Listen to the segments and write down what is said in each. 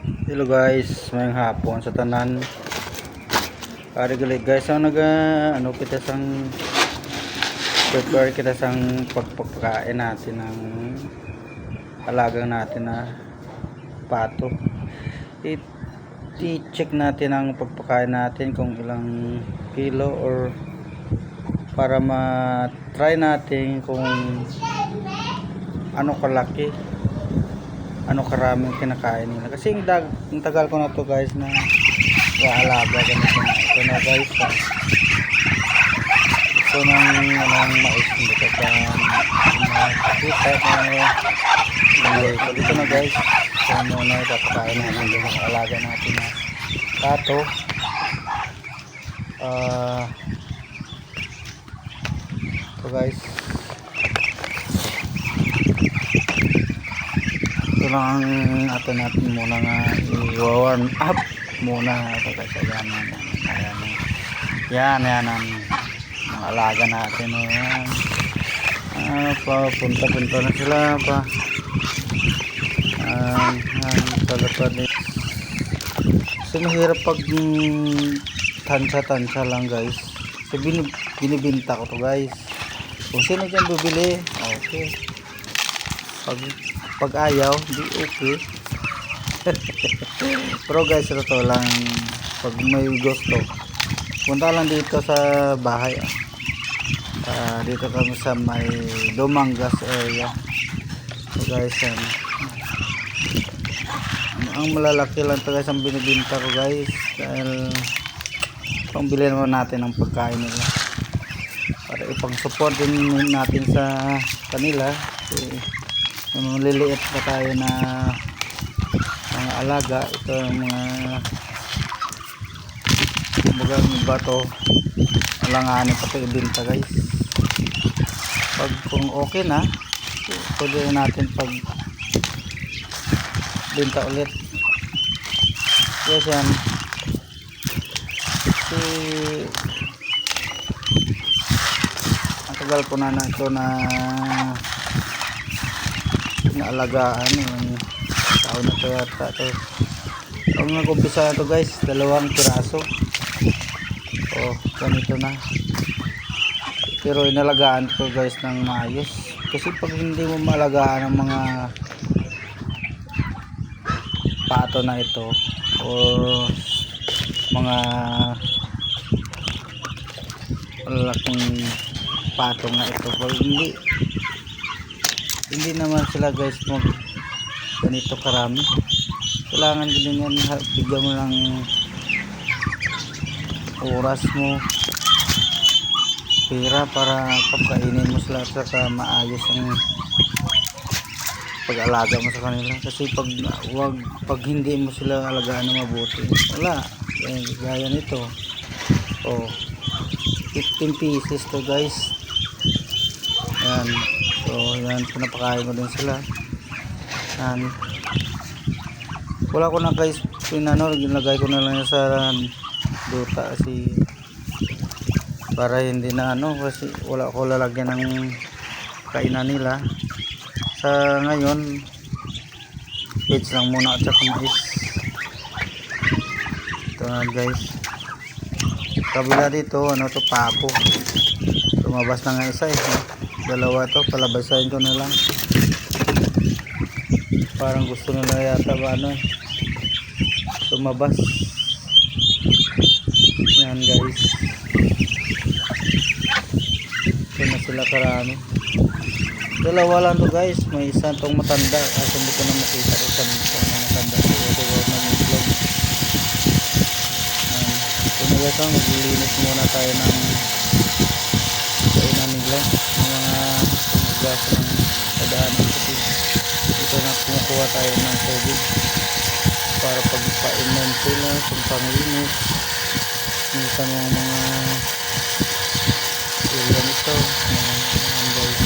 Hello guys, mayang hapon sa tanan. Kari galit guys, ang ano kita sang prepare kita sang pagpapakain natin ng alagang natin na pato. I-check natin ang pagpakain natin kung ilang kilo or para ma-try natin kung ano kalaki, ano karaming kinakain nila. Kasi yung tagal ko na to guys na alaga ganito na. Ito na guys. Ito nang mais hindi ka pa makikita na dito na guys. Ito muna papakain natin yung alaga natin na pato. Ito guys. Ito lang ang atin natin muna nga i-warm up muna ito kasi yan ang alaga natin yan. Punta na sila pa talapad kasi mahirap pag tansya lang guys. So binibinta ko to guys kung sino dyan bibili okay, pag ayaw di okay. Pero guys ito lang, pag may gusto punta lang dito sa bahay. Dito kami sa may Dumangas area. So guys ang malalaki lang to guys ang binibinta ko guys dahil pangbili naman natin ng pagkain nila para ipang support din natin sa kanila. Maliliit pa tayo na mga alaga. Ito yung mga bato alanganin pa ito ibinta guys. Pag kung okay na pwede natin pag binta ulit yes yan. Kasi ang tagal ko na ito na alagaan yung taon na ito yata ito. Ang nag-umpisa na ito guys 2 piraso. Ganito na, pero inalagaan ko guys ng maayos kasi pag hindi mo maalagaan ang mga pato na ito o mga malaking pato nga ito, pag hindi naman sila guys mag ganito karami. Kailangan din yan, bigyan mo ng oras mo, pera para pagkainin mo sila sa maayos ang pag-alaga mo sa kanila. Kasi pag hindi mo sila alagaan na mabuti wala. Gaya nito 15 pieces to guys yan. So yan, pinapakain ko din sila yan. Wala ko na guys ginagay ko na lang sa duta kasi para hindi na kasi wala ko lalagyan ng kainan nila sa ngayon. Feeds lang muna at saka mais. Ito na guys, kabila dito to pabo, lumabas na nga isa dalawa to, palabasahin ko na lang. Parang gusto nila yata lumabas yan guys. Ito na sila karami, dalawa lang to guys, may isa tong matanda kasi hindi ko na makita kung saan matanda ito nag-vlog. Ito na guys, maglilinis muna tayo ng kainan nila ng mga gas ng kadaanan kasi ito na kumukuha tayo ng tubig para pagpainom sila kung panglinis. Minsan yung mga area nito guys.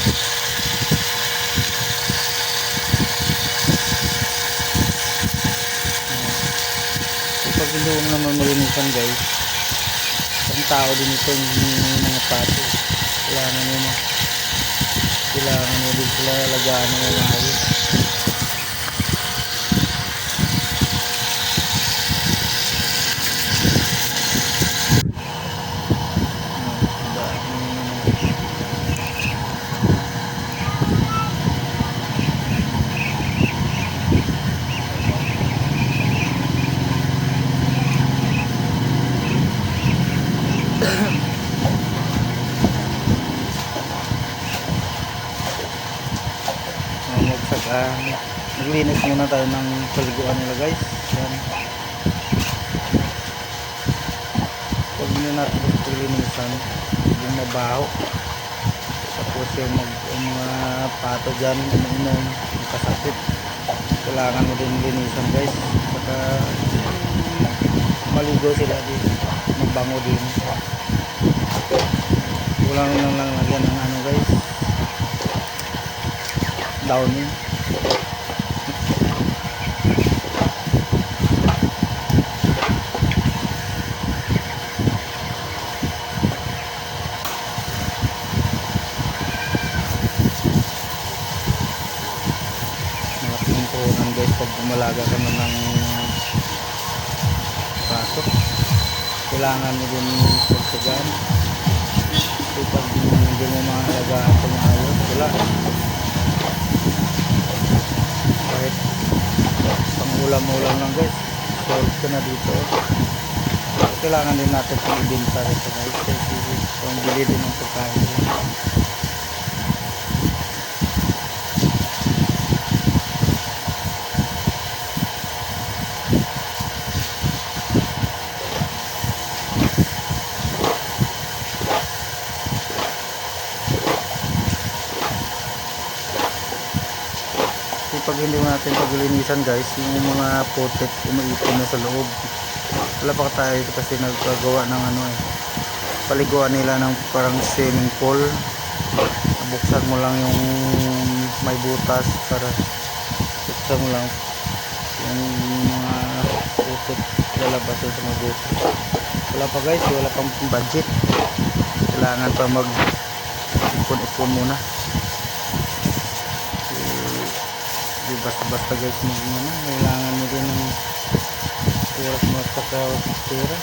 Pag hindi mo naman malinisan guys, ang tao din ito yung mga pato. Kailangan mo din sila alagaan ng maayos. maglinis muna tayo ng paliguan nila guys. Yan. Huwag nyo natin paglinisan, yung mabaho. Tapos yung mga pato dyan, uminom, kasakit. Kailangan mo din linisan guys. Saka maligo sila din, mabango din. Kulang lang lagyan ng ano guys, downy. Malaking puhunan guys pag umalaga ka na ng pato. Kailangan mo din pagsagaan. Kasi pag hindi mo maalagaan ito maayos, wala. Kahit pang ulam-ulam lang guys, solve ka na dito. Kailangan din natin pang ibenta rito guys, kasi pang bili din ng pagkain. Pag hindi natin paglinisan guys, yung mga putik umiipon na sa loob. Wala pa tayo dito kasi nagagawa ng ano paliguan nila ng parang swimming pool. Buksan mo lang yung may butas para buksan mo lang yung mga putik lalabas sa mga butas. Wala pa guys, wala pang budget. Kailangan pa mag ipon-ipon muna. Di basta-basta guys kailangan mo din ng oras mo at saka pera.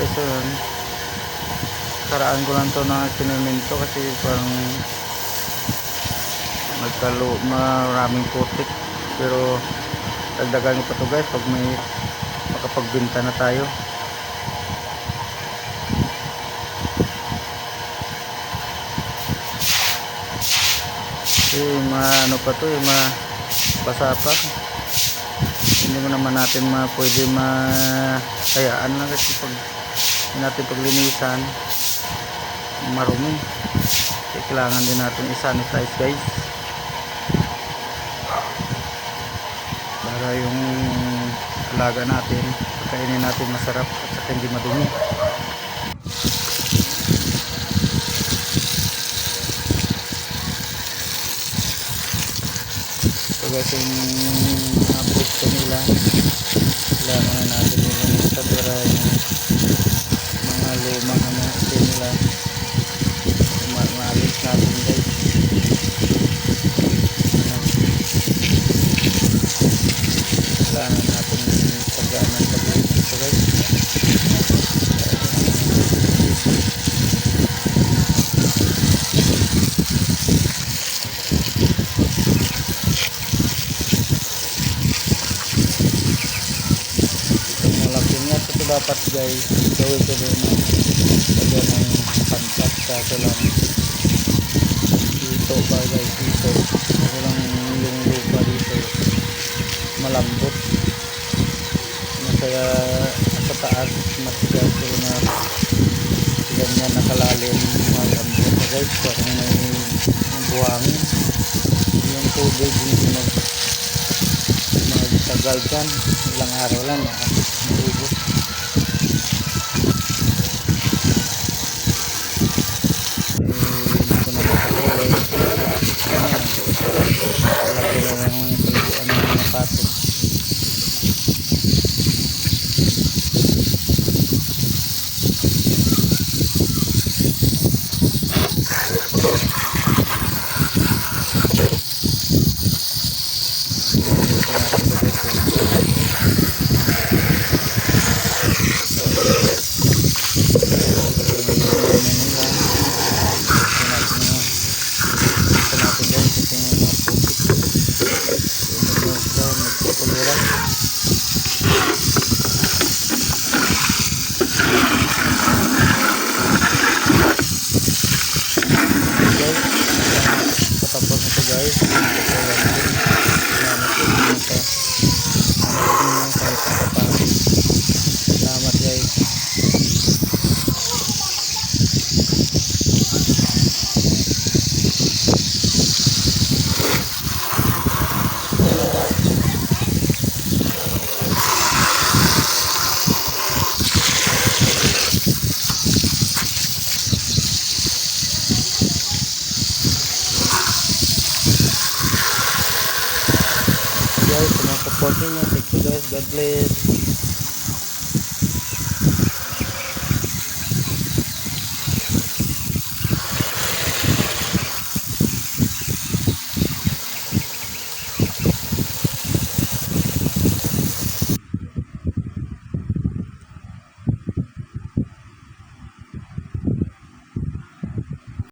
Ito yun, karaan ko lang to na sinimento kasi parang maraming putik, pero dagdagan ko pa to guys pag may makapagbenta na tayo. Ano pa to basa pa, hindi mo naman natin pwede hayaan lang kasi pag natin paglinisan marumi. Kailangan din natin i-sanitize guys para yung alaga natin, kainin natin masarap at saka hindi madumi. So guys, yung mga pwesto nila kailangan natin nilinisan para yung mga lumang nila maalis natin guys. Kailangan natin tagaan ng paglinis ito guys. Malaki nga ito dapat guys, gawin ko din tagaan ng pantat, kaso lang dito pa guys, dito walang yung lupa dito malambot na, kaya sa taas matigas pero na ganyan nakalalim malambot na guys, parang may buhangin yung tubig, hindi magtagal dyan, ilang araw lang maubos. Dito na makalulay lagi na lang yung paliguan ng mga pato. Dito natin support niyo. Thank you guys. God bless.